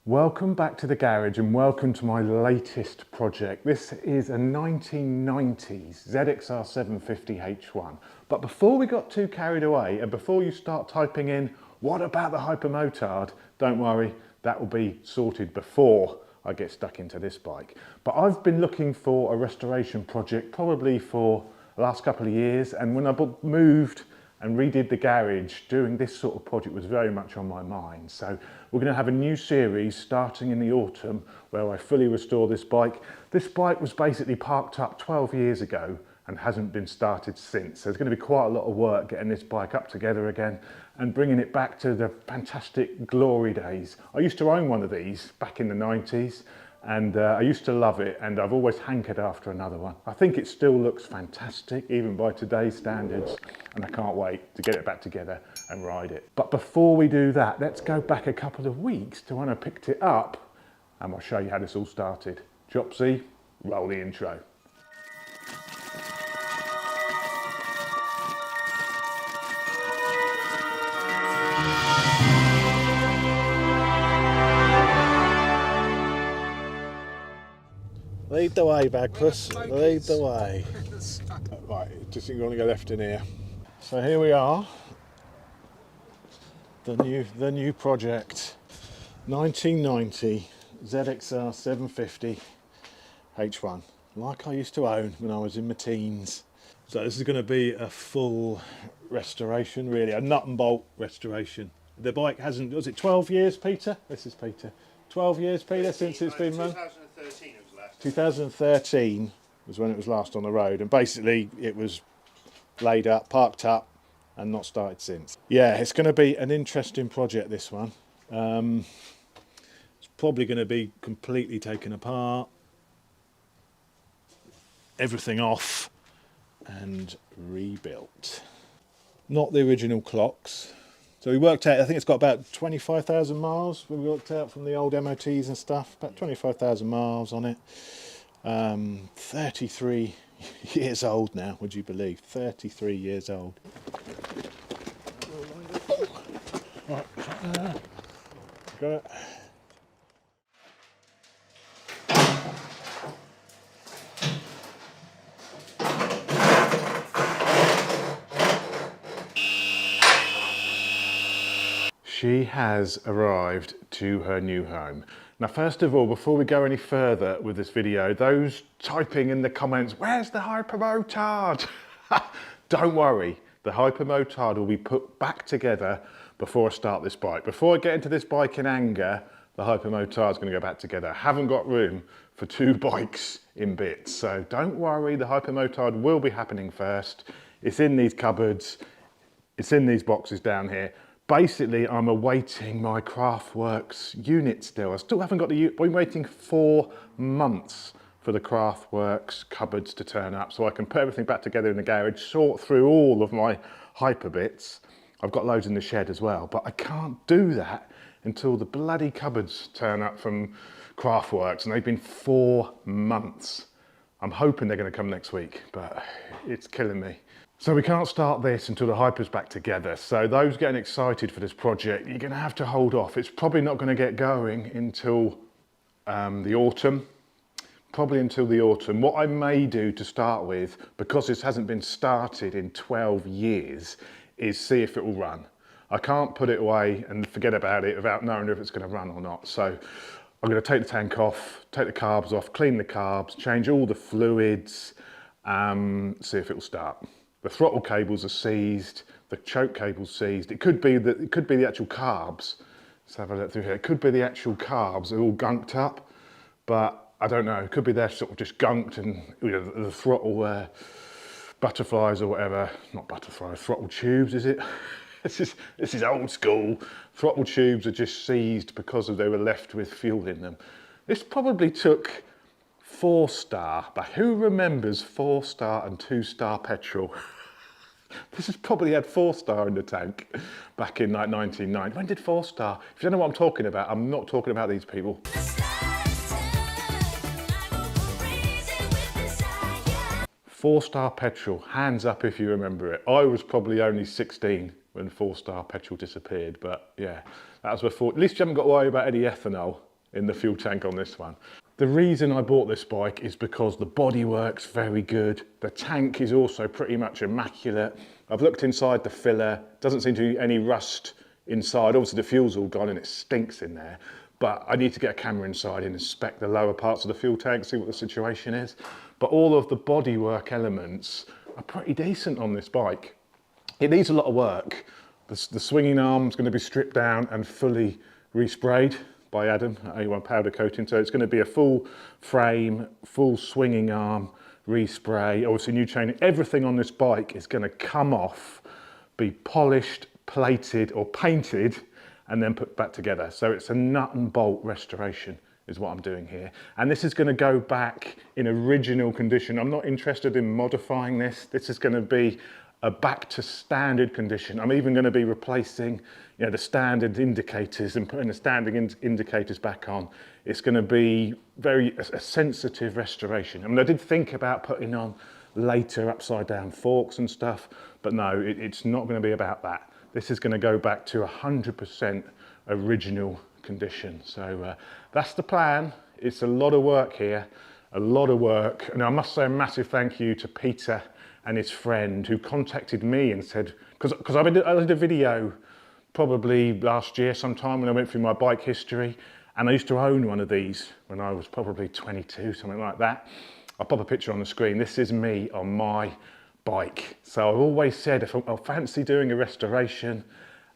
Welcome back to the garage and welcome to my latest project. This is a 1990s ZXR750 H1. But before we got too carried away and before you start typing in, what about the hypermotard? Don't worry, that will be sorted before I get stuck into this bike. But I've been looking for a restoration project probably for the last couple of years, and when I moved and redid the garage, doing this sort of project was very much on my mind. So we're going to have a new series starting in the autumn where I fully restore this bike. This bike was basically parked up 12 years ago and hasn't been started since. So there's going to be quite a lot of work getting this bike up together again and bringing it back to the fantastic glory days. I used to own one of these back in the 90s. And I used to love it, and I've always hankered after another one. I think it still looks fantastic, even by today's standards, and I can't wait to get it back together and ride it. But before we do that, let's go back a couple of weeks to when I picked it up, and I'll show you how this all started. Jopsy, roll the intro. Lead the way, Bagpuss. Lead the way. Right, just think you're going to go left in here. So here we are. The new project, 1990 ZXR750 H1, like I used to own when I was in my teens. So this is going to be a full restoration, really, a nut and bolt restoration. The bike hasn't, was it 12 years, Peter? This is Peter. 12 years, Peter, since it's been run? 2013 it was last. 2013 was when it was last on the road, and basically it was laid up, parked up, and not started since. Yeah, it's going to be an interesting project, this one. It's probably going to be completely taken apart, everything off, and rebuilt. Not the original clocks. So we worked out, I think it's got about 25,000 miles, we worked out from the old MOTs and stuff, about 25,000 miles on it. 33 years old now, would you believe? 33 years old. Right, got it. She has arrived to her new home. Now, first of all, before we go any further with this video, those typing in the comments, where's the hypermotard? Don't worry, the hypermotard will be put back together before I start this bike. Before I get into this bike in anger, the hypermotard is going to go back together. I haven't got room for two bikes in bits, so don't worry, the hypermotard will be happening first. It's in these cupboards, it's in these boxes down here. Basically, I'm awaiting my Craftworks unit still. I still haven't got the unit. I've been waiting 4 months for the Craftworks cupboards to turn up so I can put everything back together in the garage, sort through all of my hyper bits. I've got loads in the shed as well, but I can't do that until the bloody cupboards turn up from Craftworks, and they've been 4 months. I'm hoping they're going to come next week, but it's killing me. So we can't start this until the hyper's back together. So those getting excited for this project, you're going to have to hold off. It's probably not going to get going until the autumn. Probably until the autumn. What I may do to start with, because this hasn't been started in 12 years, is see if it will run. I can't put it away and forget about it without knowing if it's going to run or not. So I'm going to take the tank off, take the carbs off, clean the carbs, change all the fluids, see if it will start. The throttle cables are seized, the choke cable's seized. It could be the actual carbs. Let's have a look through here. It could be the actual carbs are all gunked up, but I don't know. It could be they're sort of just gunked, and you know, the throttle butterflies or whatever. Not butterflies, throttle tubes, is it? This is old school. Throttle tubes are just seized because they were left with fuel in them. This probably took 4-star, but who remembers 4-star and 2-star petrol? This has probably had 4-star in the tank back in like 1990. When did 4-star? If you don't know what I'm talking about, I'm not talking about these people. 4-star petrol, hands up if you remember it. I was probably only 16 when 4-star petrol disappeared, but yeah, that was before. At least you haven't got to worry about any ethanol. in the fuel tank on this one. The reason I bought this bike is because the bodywork's very good. The tank is also pretty much immaculate. I've looked inside the filler, doesn't seem to be any rust inside. Obviously the fuel's all gone and it stinks in there, but I need to get a camera inside and inspect the lower parts of the fuel tank, see what the situation is. But all of the bodywork elements are pretty decent on this bike. It needs a lot of work. The swinging arm's going to be stripped down and fully resprayed by Adam at A1 powder coating. So it's going to be a full frame, full swinging arm, respray, obviously new chain. Everything on this bike is going to come off, be polished, plated or painted, and then put back together. So it's a nut and bolt restoration is what I'm doing here. And this is going to go back in original condition. I'm not interested in modifying this. This is going to be a back to standard condition. I'm even going to be replacing, you know, the standard indicators and putting the standard indicators back on. It's going to be a sensitive restoration. I mean, I did think about putting on later upside down forks and stuff, but no, it's not going to be about that. This is going to go back to 100% original condition. So that's the plan. It's a lot of work here, a lot of work. And I must say a massive thank you to Peter and his friend who contacted me and said, because I did a video probably last year sometime when I went through my bike history, and I used to own one of these when I was probably 22, something like that. I'll pop a picture on the screen. This is me on my bike. So I've always said, if I fancy doing a restoration,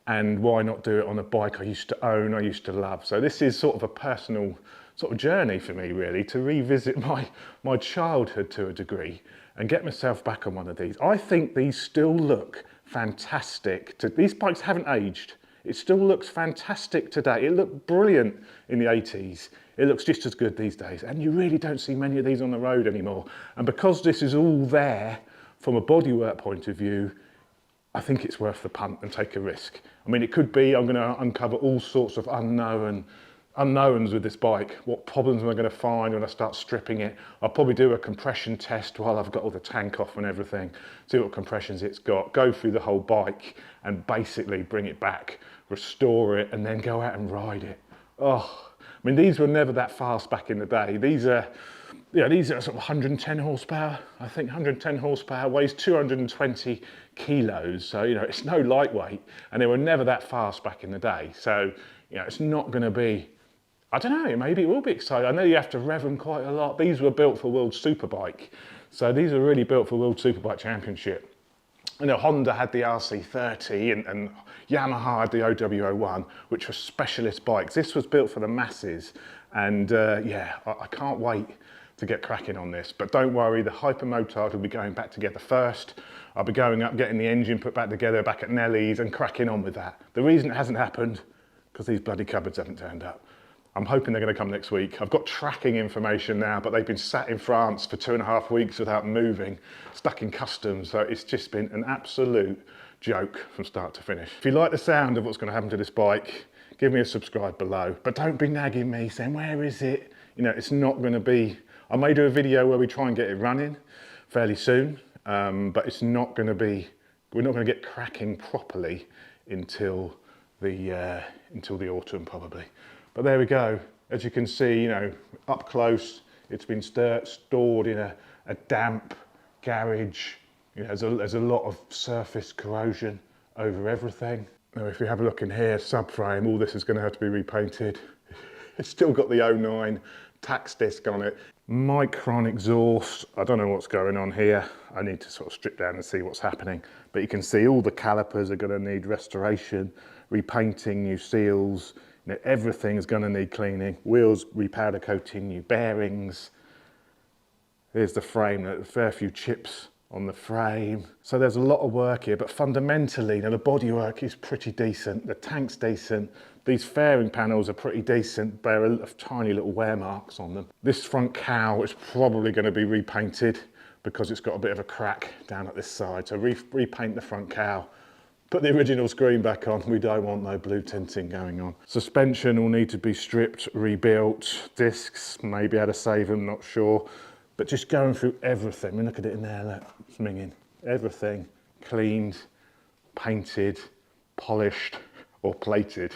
and why not do it on a bike I used to own, I used to love. So this is sort of a personal sort of journey for me, really, to revisit my childhood to a degree and get myself back on one of these. I think these still look fantastic. These bikes haven't aged. It still looks fantastic today. It looked brilliant in the 80s. It looks just as good these days. And you really don't see many of these on the road anymore. And because this is all there from a bodywork point of view, I think it's worth the punt and take a risk. I mean, it could be I'm going to uncover all sorts of unknowns with this bike. What problems am I going to find when I start stripping it? I'll probably do a compression test while I've got all the tank off and everything, see what compressions it's got, go through the whole bike and basically bring it back, restore it, and then go out and ride it. Oh, I mean, these were never that fast back in the day. These are sort of 110 horsepower, I think 110 horsepower, weighs 220 kilos. So, you know, it's no lightweight, and they were never that fast back in the day. So, you know, it's not going to be, I don't know, maybe it will be exciting. I know you have to rev them quite a lot. These were built for World Superbike. So these are really built for World Superbike Championship. You know, Honda had the RC30 and Yamaha had the OW01, which were specialist bikes. This was built for the masses. And yeah, I can't wait to get cracking on this. But don't worry, the Hypermotard will be going back together first. I'll be going up, getting the engine put back together back at Nelly's and cracking on with that. The reason it hasn't happened, because these bloody cupboards haven't turned up. I'm hoping they're going to come next week. I've got tracking information now, but they've been sat in France for 2.5 weeks without moving, stuck in customs. So it's just been an absolute joke from start to finish. If you like the sound of what's going to happen to this bike, give me a subscribe below. But don't be nagging me saying, where is it? You know, it's not going to be, I may do a video where we try and get it running fairly soon, but it's not going to be, we're not going to get cracking properly until the autumn probably. But there we go. As you can see, you know, up close, it's been stored in a damp garage. You know, there's a lot of surface corrosion over everything. Now, if you have a look in here, subframe, all this is going to have to be repainted. It's still got the 09 tax disc on it. Micron exhaust, I don't know what's going on here. I need to sort of strip down and see what's happening. But you can see all the calipers are going to need restoration, repainting, new seals. You know, everything is going to need cleaning. Wheels, repowder coating, new bearings. Here's the frame, a fair few chips on the frame. So there's a lot of work here, but fundamentally, you know, the bodywork is pretty decent. The tank's decent. These fairing panels are pretty decent. Bear a tiny little wear marks on them. This front cowl is probably going to be repainted because it's got a bit of a crack down at this side. So repaint the front cowl. Put the original screen back on. We don't want no blue tinting going on. Suspension will need to be stripped, rebuilt. Discs, maybe how to save them, not sure. But just going through everything. I mean, look at it in there, look, it's minging. Everything cleaned, painted, polished, or plated.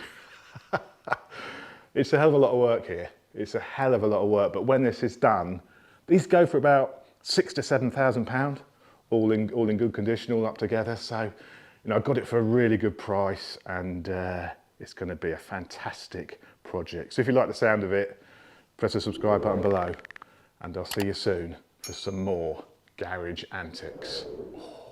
It's a hell of a lot of work here. It's a hell of a lot of work, but when this is done, these go for about £6,000 to £7,000, all in good condition, all up together. So, you know, I got it for a really good price, and it's going to be a fantastic project. So if you like the sound of it, press the subscribe button below, and I'll see you soon for some more garage antics.